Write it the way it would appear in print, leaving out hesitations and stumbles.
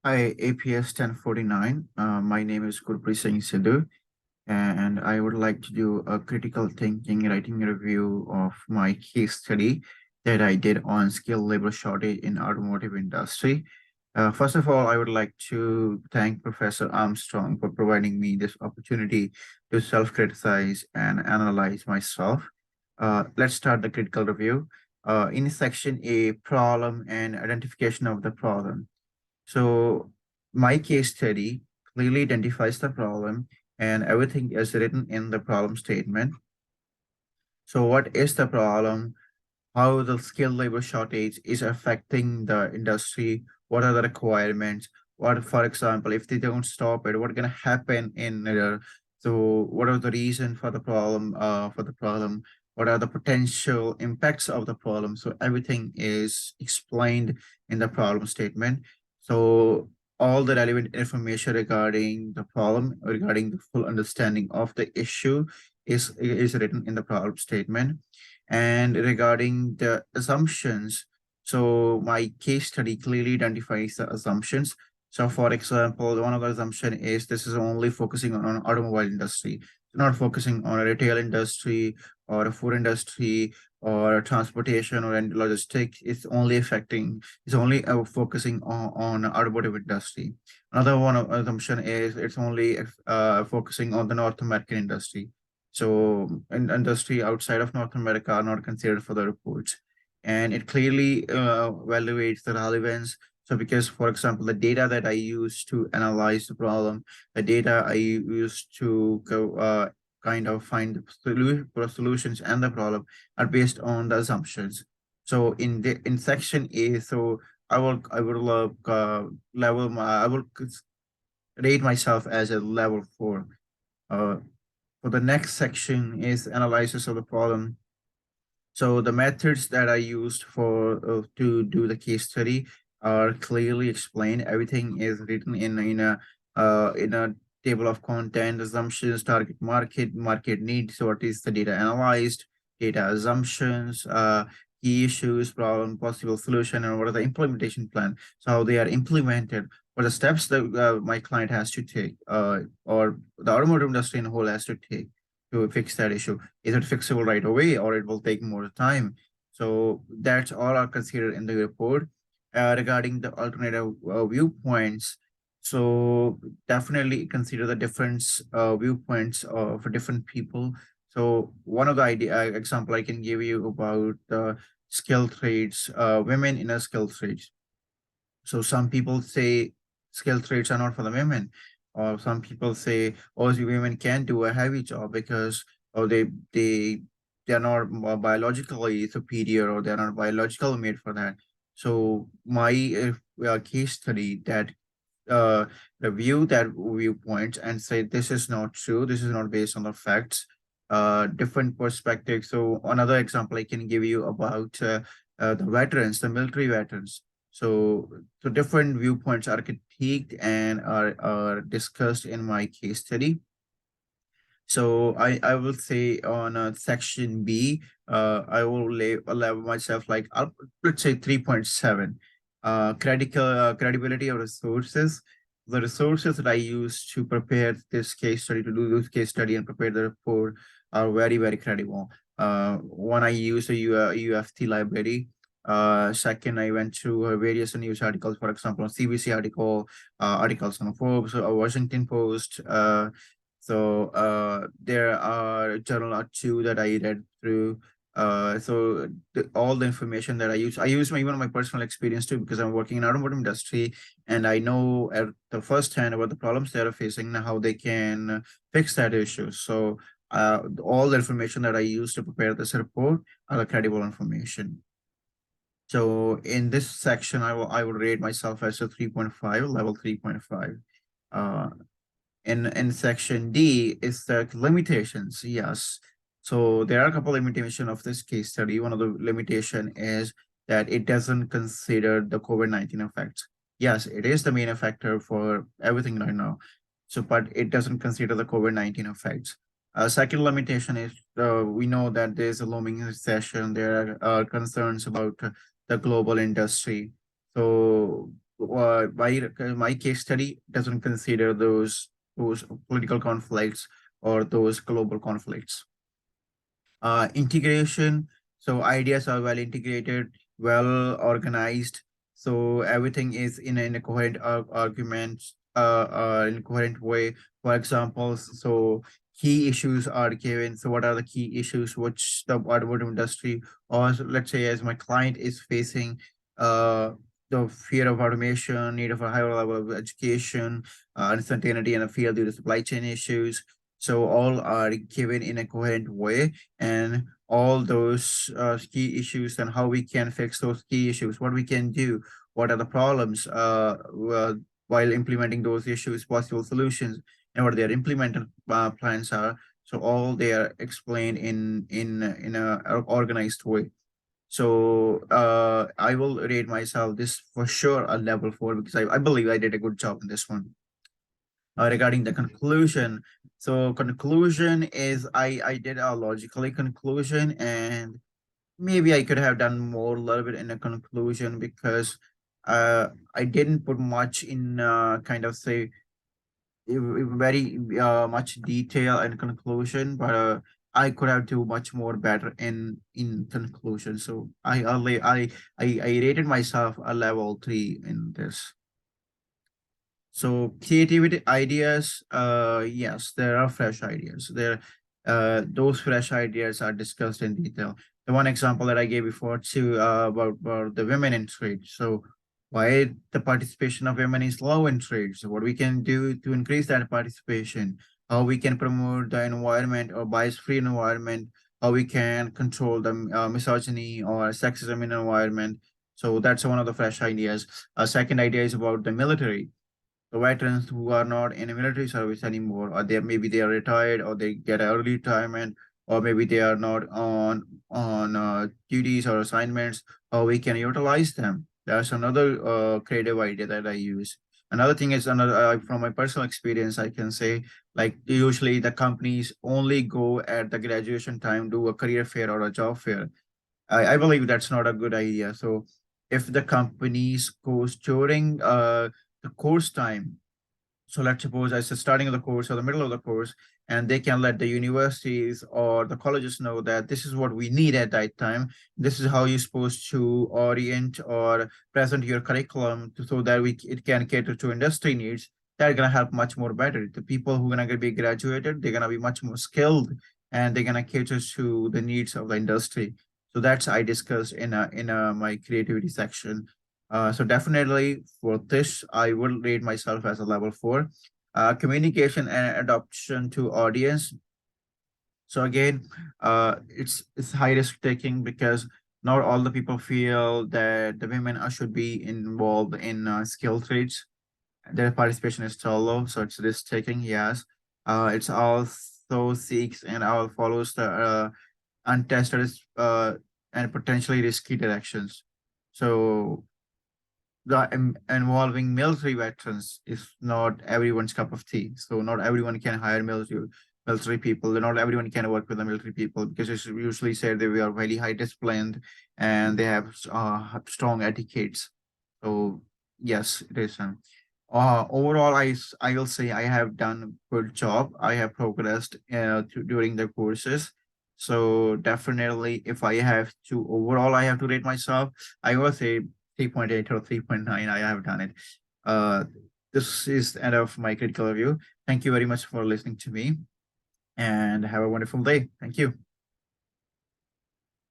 Hi, APS 1049. My name is Gurpreet Sidhu, and I would like to do a critical thinking writing review of my case study that I did on skilled labor shortage in automotive industry. First of all, I would like to thank Professor Armstrong for providing me this opportunity to self-criticize and analyze myself. Let's start the critical review. In section A, problem and identification of the problem. So my case study clearly identifies the problem and everything is written in the problem statement. So what is the problem? How the skilled labor shortage is affecting the industry? What are the requirements? What, for example, if they don't stop it, what's gonna happen in there? So what are the reason for the problem? What are the potential impacts of the problem? So everything is explained in the problem statement. So all the relevant information regarding the problem, regarding the full understanding of the issue is written in the problem statement. And regarding the assumptions, so my case study clearly identifies the assumptions. So for example, one of the assumption is this is only focusing on automobile industry, not focusing on a retail industry or a food industry or transportation or any logistics. It's only focusing on automotive industry. Another one of assumption is it's only focusing on the North American industry. So industry outside of North America are not considered for the reports. And it clearly evaluates the relevance. So because, for example, the data that I use to analyze the problem, the data I use to go kind of find the solutions and the problem are based on the assumptions. So in section A, so I will rate myself as a level 4. Uh, for the next section is analysis of the problem. So the methods that I used for to do the case study are clearly explained. Everything is written in a table of content, assumptions, target market, market needs. So what is the data analyzed, data assumptions, key issues, problem, possible solution, and what are the implementation plan. So how they are implemented, what are the steps that my client has to take, or the automotive industry in whole has to take to fix that issue. Is it fixable right away or it will take more time? So that's all are considered in the report. Regarding the alternative viewpoints, so definitely consider the different viewpoints for different people. So one of the example I can give you about skilled trades, women in a skilled trades. So some people say skilled trades are not for the women, or some people say, oh, the women can do a heavy job because oh they are not biologically superior or they're not biologically made for that. So my case study that uh, review that viewpoint and say this is not true. This is not based on the facts. Different perspectives. So another example I can give you about the veterans, the military veterans. So, so different viewpoints are critiqued and are discussed in my case study. So I will say on section B, I will level myself like let's say 3.7. Credibility of resources. The resources that I use to prepare this case study, to do this case study and prepare the report are very, very credible. One, I use a UFT library. Second, I went through various news articles, for example, a CBC article, articles on Forbes, Washington Post, there are a journal or two that I read through. All the information that I use even my personal experience too, because I'm working in automotive industry and I know at the first hand about the problems they're facing and how they can fix that issue. So all the information that I use to prepare this report are the credible information. So in this section, I will rate myself as a 3.5, level 3.5. Uh, in section D is the limitations. Yes. So there are a couple limitations of this case study. One of the limitation is that it doesn't consider the COVID-19 effects. Yes, it is the main factor for everything right now. So, but it doesn't consider the COVID-19 effects. Second limitation is we know that there's a looming recession. There are concerns about the global industry. So my case study doesn't consider those political conflicts or those global conflicts. Integration, so ideas are well integrated, well organized, so everything is in a coherent argument, in a coherent way. For example, so key issues are given. So what are the key issues which the automotive industry, or let's say as my client is facing, uh the fear of automation, need of a higher level of education, uncertainty in the field due to supply chain issues. So all are given in a coherent way, and all those key issues and how we can fix those key issues, what we can do, what are the problems while implementing those issues, possible solutions, and what their implemented plans are. So all they are explained in a organized way. So I will rate myself this for sure a level 4, because I believe I did a good job in this one. Regarding the conclusion, so conclusion is I did a logically conclusion, and maybe I could have done more a little bit in a conclusion, because I didn't put much in kind of say very much detail and conclusion, but I could have do much more better in conclusion. So I rated myself a level 3 in this. So creativity ideas, yes, there are fresh ideas. Those fresh ideas are discussed in detail. The one example that I gave before too, about the women in trade. So why the participation of women is low in trade. So what we can do to increase that participation, how we can promote the environment or bias-free environment, how we can control the misogyny or sexism in environment. So that's one of the fresh ideas. A second idea is about the military, the veterans who are not in a military service anymore, or maybe they are retired, or they get early retirement, or maybe they are not on duties or assignments, or we can utilize them. That's another creative idea that I use. Another thing is, another from my personal experience, I can say, like usually the companies only go at the graduation time, do a career fair or a job fair. I believe that's not a good idea. So if the companies goes during the course time, so let's suppose as the starting of the course or the middle of the course, and they can let the universities or the colleges know that this is what we need at that time. This is how you're supposed to orient or present your curriculum so that it can cater to industry needs. That's gonna help much more better. The people who are gonna be graduated, they're gonna be much more skilled, and they're gonna cater to the needs of the industry. So that's I discussed in my creativity section. So definitely for this, I will rate myself as a level 4. Communication and adoption to audience. So again, it's high risk taking, because not all the people feel that the women should be involved in skill trades. Their participation is still low, so it's risk taking. Yes, it's also seeks and all follows the untested and potentially risky directions. So the involving military veterans is not everyone's cup of tea. So not everyone can hire military people. Not everyone can work with the military people, because it's usually said they are very high disciplined and they have strong etiquettes. So yes, it is. Overall, I will say I have done a good job. I have progressed during the courses. So definitely, if I have to overall, I have to rate myself, I will say 3.8 or 3.9. I have done it. Uh, this is the end of my critical review. Thank you very much for listening to me, and have a wonderful day. Thank you.